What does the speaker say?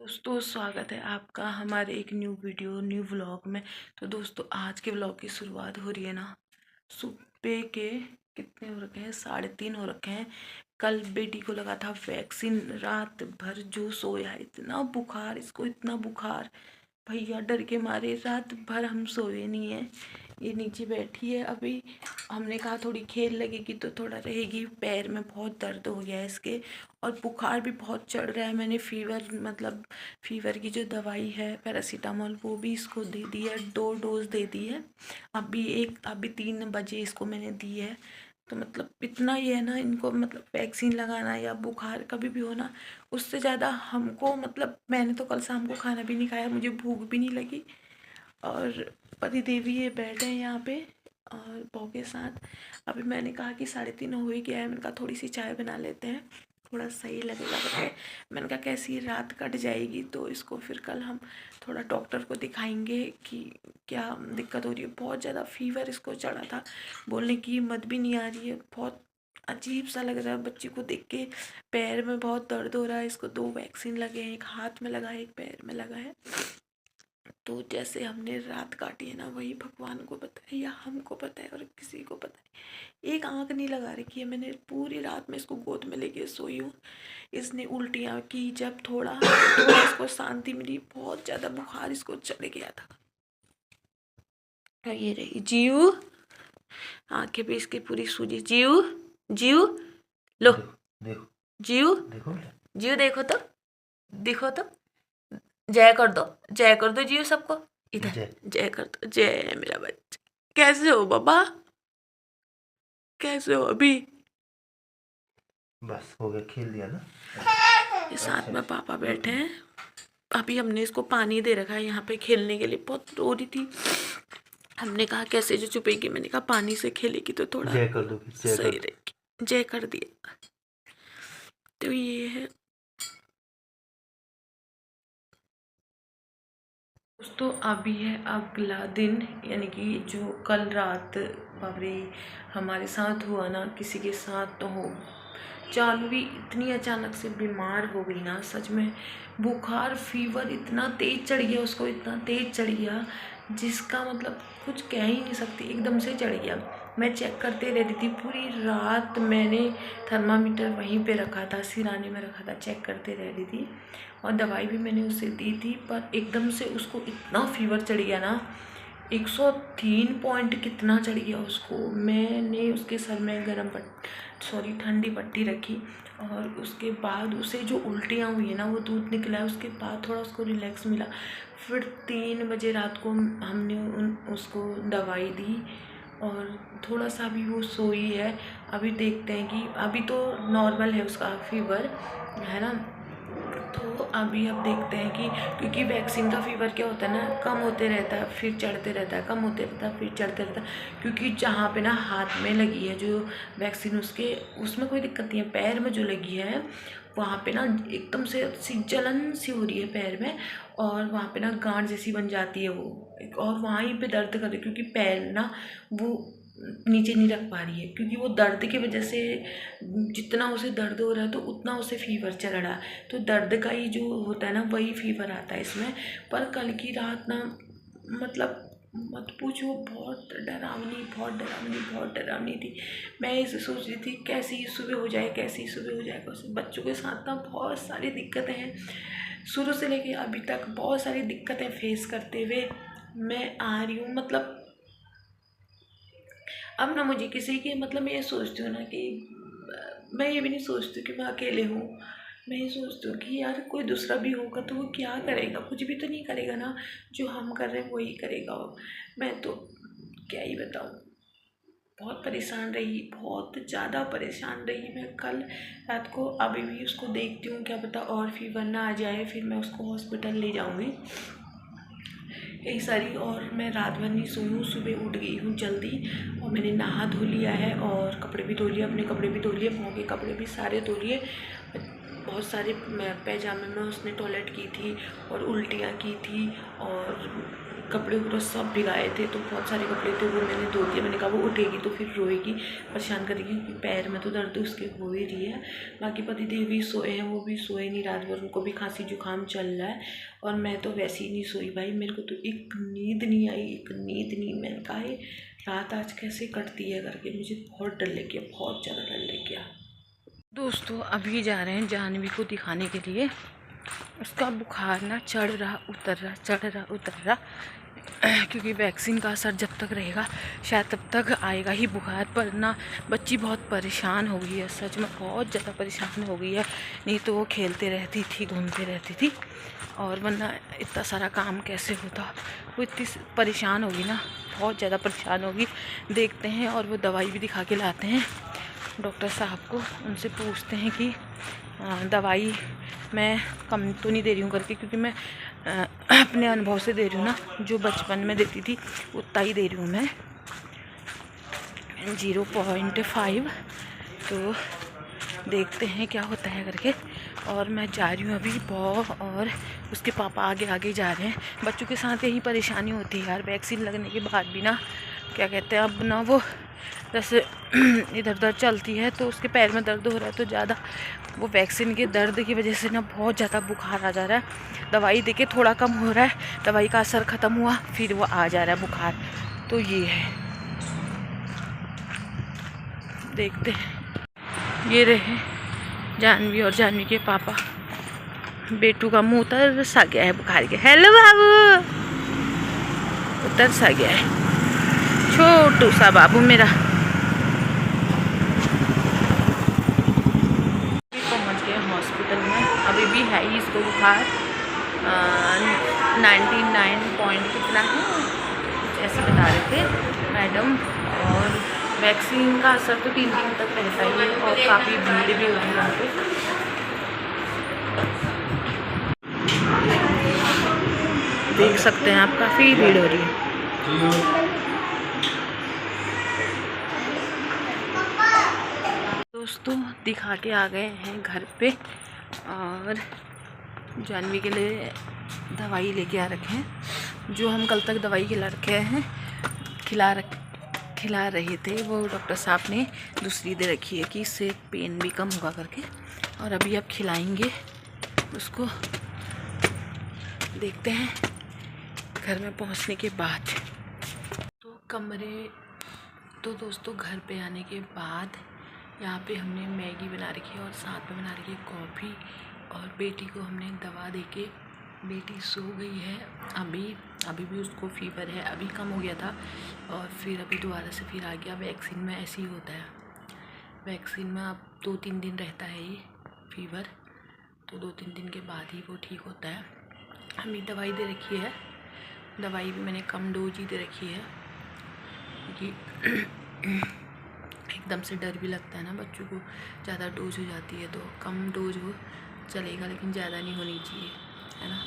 दोस्तों स्वागत है आपका हमारे एक न्यू व्लॉग में। तो दोस्तों आज के व्लॉग की शुरुआत हो रही है ना, सुबह के कितने हो रखे हैं, 3:30 हो रखे हैं। कल बेटी को लगा था वैक्सीन, रात भर जो सोया, इतना बुखार इसको, इतना बुखार भैया, डर के मारे रात भर हम सोए नहीं है। ये नीचे बैठी है अभी, हमने कहा थोड़ी खेल लगेगी तो थोड़ा रहेगी। पैर में बहुत दर्द हो गया है इसके, और बुखार भी बहुत चढ़ रहा है। मैंने फीवर की जो दवाई है पैरासीटामोल, वो भी इसको दे दी है, 2 डोज दे दी है। अभी 3 बजे इसको मैंने दी है। तो मतलब इतना ही है ना, इनको मतलब वैक्सीन लगाना या बुखार कभी भी होना, उससे ज़्यादा हमको मतलब, मैंने तो कल शाम को खाना भी नहीं खाया, मुझे भूख भी नहीं लगी। और पति देवी ये बैठे हैं यहाँ पे और बहू के साथ। अभी मैंने कहा कि 3:30 हो ही गया है, मैंने कहा थोड़ी सी चाय बना लेते हैं, थोड़ा सही लगेगा करके। मैंने कहा कैसी रात कट जाएगी तो इसको फिर कल हम थोड़ा डॉक्टर को दिखाएंगे कि क्या दिक्कत हो रही है। बहुत ज़्यादा फीवर इसको चढ़ा था, बोलने की हिम्मत भी नहीं आ रही है। बहुत अजीब सा लग रहा है बच्ची को देख के। पैर में बहुत दर्द हो रहा है इसको, 2 वैक्सीन लगे हैं, एक हाथ में लगा है, एक पैर में लगा है। तो जैसे हमने रात काटी है ना, वही भगवान को पता है या हमको पता है, और किसी को पता नहीं। एक आंख नहीं लगा रखी है मैंने, पूरी रात में इसको गोद में लेके सोई हूँ। इसने उल्टियाँ की, जब थोड़ा इसको शांति मिली, बहुत ज़्यादा बुखार इसको चढ़ गया था। ये रही जीव, आंखें भी इसकी पूरी सूजी। जीव जीव लो, देखो जीव देखो जीव, देखो तो, देखो तो, जय कर दो, जय कर दो जीव सबको, इधर जय कर दो, जय मेरा बच्चा। कैसे हो बाबा, कैसे हो अभी? बस हो गया, खेल दिया ना। ये साथ में पापा बैठे हैं। अभी हमने इसको पानी दे रखा है यहाँ पे खेलने के लिए, बहुत रो रही थी। हमने कहा कैसे जो चुपेगी, मैंने कहा पानी से खेलेगी तो थोड़ा जय कर दो, जय सही कर। रहेगी। जय कर दिया। तो ये है दोस्तों, अभी है अगला दिन, यानी कि जो कल रात बाबरे हमारे साथ हुआ ना, किसी के साथ तो हो। जानवी इतनी अचानक से बीमार हो गई ना, सच में बुखार फीवर इतना तेज चढ़ गया उसको, इतना तेज चढ़ गया जिसका मतलब कुछ कह ही नहीं सकती, एकदम से चढ़ गया। मैं चेक करते रहती थी पूरी रात, मैंने थर्मामीटर वहीं पे रखा था, सिराने में रखा था, चेक करते रहती थी। और दवाई भी मैंने उसे दी थी, पर एकदम से उसको इतना फीवर चढ़ गया ना, 103 पॉइंट कितना चढ़ गया उसको। मैंने उसके सर में ठंडी पट्टी रखी, और उसके बाद उसे जो उल्टियाँ हुई है ना, वो दूध निकला है, उसके बाद थोड़ा उसको रिलैक्स मिला। फिर 3 बजे रात को हमने उसको दवाई दी, और थोड़ा सा भी वो सोई है। अभी देखते हैं कि अभी तो नॉर्मल है उसका फीवर, है ना। तो अभी अब देखते हैं कि, क्योंकि वैक्सीन का फीवर क्या होता है ना, कम होते रहता है फिर चढ़ते रहता है, कम होते रहता है फिर चढ़ते रहता है। क्योंकि जहाँ पे ना हाथ में लगी है जो वैक्सीन, उसमें कोई दिक्कत नहीं है, पैर में जो लगी है वहाँ पे ना एकदम से जलन सी हो रही है पैर में, और वहाँ पे ना गांठ जैसी बन जाती है वो, और वहीं पे दर्द कर रही है, क्योंकि पैर ना वो नीचे नहीं रख पा रही है, क्योंकि वो दर्द की वजह से, जितना उसे दर्द हो रहा है तो उतना उसे फीवर चल रहा है। तो दर्द का ही जो होता है ना, वही फीवर आता है इसमें। पर कल की रात ना, मतलब मत पूछो, बहुत डरावनी, बहुत डरावनी थी। मैं इसे सोच रही थी कैसी सुबह हो जाए, कैसी सुबह हो जाए। बच्चों के साथ ना बहुत सारी दिक्कतें हैं, शुरू से लेके अभी तक बहुत सारी दिक्कतें फेस करते हुए मैं आ रही हूँ। मतलब अब ना मुझे किसी की, मतलब मैं ये सोचती हूँ ना कि मैं ये भी नहीं सोचती कि मैं अकेले हूँ। मैं ये सोचती हूँ कि यार कोई दूसरा भी होगा तो वो क्या करेगा, कुछ भी तो नहीं करेगा ना, जो हम कर रहे हैं वही करेगा। मैं तो क्या ही बताऊँ, बहुत परेशान रही, बहुत ज़्यादा परेशान रही मैं कल रात को। अभी भी उसको देखती हूँ, क्या पता और फीवर ना आ जाए, फिर मैं उसको हॉस्पिटल ले जाऊँगी, यही सारी। और मैं रात भर नहीं सोई हूँ, सुबह उठ गई हूँ जल्दी, और मैंने नहा धो लिया है, और कपड़े भी धो लिए, अपने कपड़े भी धो लिए, बहू के कपड़े भी सारे धो लिए। बहुत सारे पैजामे में उसने टॉयलेट की थी और उल्टियाँ की थी, और कपड़े पूरा सब भिगाए थे, तो बहुत सारे कपड़े थे वो मैंने धो दिए। मैंने कहा वो उठेगी तो फिर रोएगी, परेशान करेगी, क्योंकि पैर में तो दर्द उसके हो ही रही है। बाकी पति देव भी सोए हैं, वो भी सोए नहीं रात भर, उनको भी खांसी जुकाम चल रहा है। और मैं तो वैसे ही नहीं सोई भाई, मेरे को तो एक नींद नहीं आई, एक नींद नहीं। मैंने कहा रात आज कैसे कटती है करके, मुझे बहुत डर लग गया, बहुत ज़्यादा डर लग गया। दोस्तों अभी जा रहे हैं जाह्नवी को दिखाने के लिए। उसका बुखार ना चढ़ रहा उतर रहा, चढ़ रहा उतर रहा, क्योंकि वैक्सीन का असर जब तक रहेगा शायद तब तक आएगा ही बुखार। पर ना बच्ची बहुत परेशान हो गई है, सच में बहुत ज़्यादा परेशान हो गई है। नहीं तो वो खेलते रहती थी, घूमते रहती थी, और वरना इतना सारा काम कैसे होता। वो इतनी परेशान होगी ना, बहुत ज़्यादा परेशान होगी। देखते हैं, और वो दवाई भी दिखा के लाते हैं डॉक्टर साहब को, उनसे पूछते हैं कि दवाई मैं कम तो नहीं दे रही हूँ करके, क्योंकि मैं अपने अनुभव से दे रही हूँ ना, जो बचपन में देती थी उतना ही दे रही हूँ मैं, 0.5। तो देखते हैं क्या होता है करके। और मैं जा रही हूँ अभी और उसके पापा आगे आगे जा रहे हैं। बच्चों के साथ यही परेशानी होती है यार, वैक्सीन लगने के बाद भी ना, क्या कहते हैं, अब ना वो जैसे इधर उधर चलती है तो उसके पैर में दर्द हो रहा है, तो ज़्यादा वो वैक्सीन के दर्द की वजह से ना बहुत ज़्यादा बुखार आ जा रहा है। दवाई देके थोड़ा कम हो रहा है, दवाई का असर ख़त्म हुआ फिर वो आ जा रहा है बुखार। तो ये है, देखते हैं। ये रहे जाह्नवी और जाह्नवी के पापा। बेटू का मुंह उतर सा गया है बुखार के। हेलो बाबू, उतर सा गया है छोटू सा बाबू मेरा। पहुंच गए हॉस्पिटल में, अभी भी है ही इसको बुखार, 99 पॉइंट कितना है ऐसे बता रहे थे मैडम। और वैक्सीन का असर तो 3 दिन तक रहता ही है, और काफ़ी भीड़ भी होती है वहाँ पे। देख सकते हैं आप, काफ़ी भीड़ हो रही है। दोस्तों दिखा के आ गए हैं घर पे, और जाह्नवी के लिए दवाई लेके आ रखे हैं। जो हम कल तक दवाई खिला रखे हैं, खिला रहे थे, वो डॉक्टर साहब ने दूसरी दे रखी है कि इससे पेन भी कम होगा करके। और अभी अब खिलाएंगे उसको, देखते हैं घर में पहुंचने के बाद। तो दोस्तों घर पे आने के बाद यहाँ पे हमने मैगी बना रखी है, और साथ में बना रखी है कॉफ़ी। और बेटी को हमने दवा देके, बेटी सो गई है अभी भी उसको फीवर है, अभी कम हो गया था और फिर अभी दोबारा से फिर आ गया। वैक्सीन में ऐसे ही होता है, वैक्सीन में अब 2-3 दिन रहता है ये फीवर, तो 2-3 दिन के बाद ही वो ठीक होता है। हमें दवाई दे रखी है, दवाई भी मैंने कम डोज ही दे रखी है, क्योंकि एकदम से डर भी लगता है ना बच्चों को, ज़्यादा डोज हो जाती है तो कम डोज हो चलेगा, लेकिन ज़्यादा नहीं होनी चाहिए, है ना।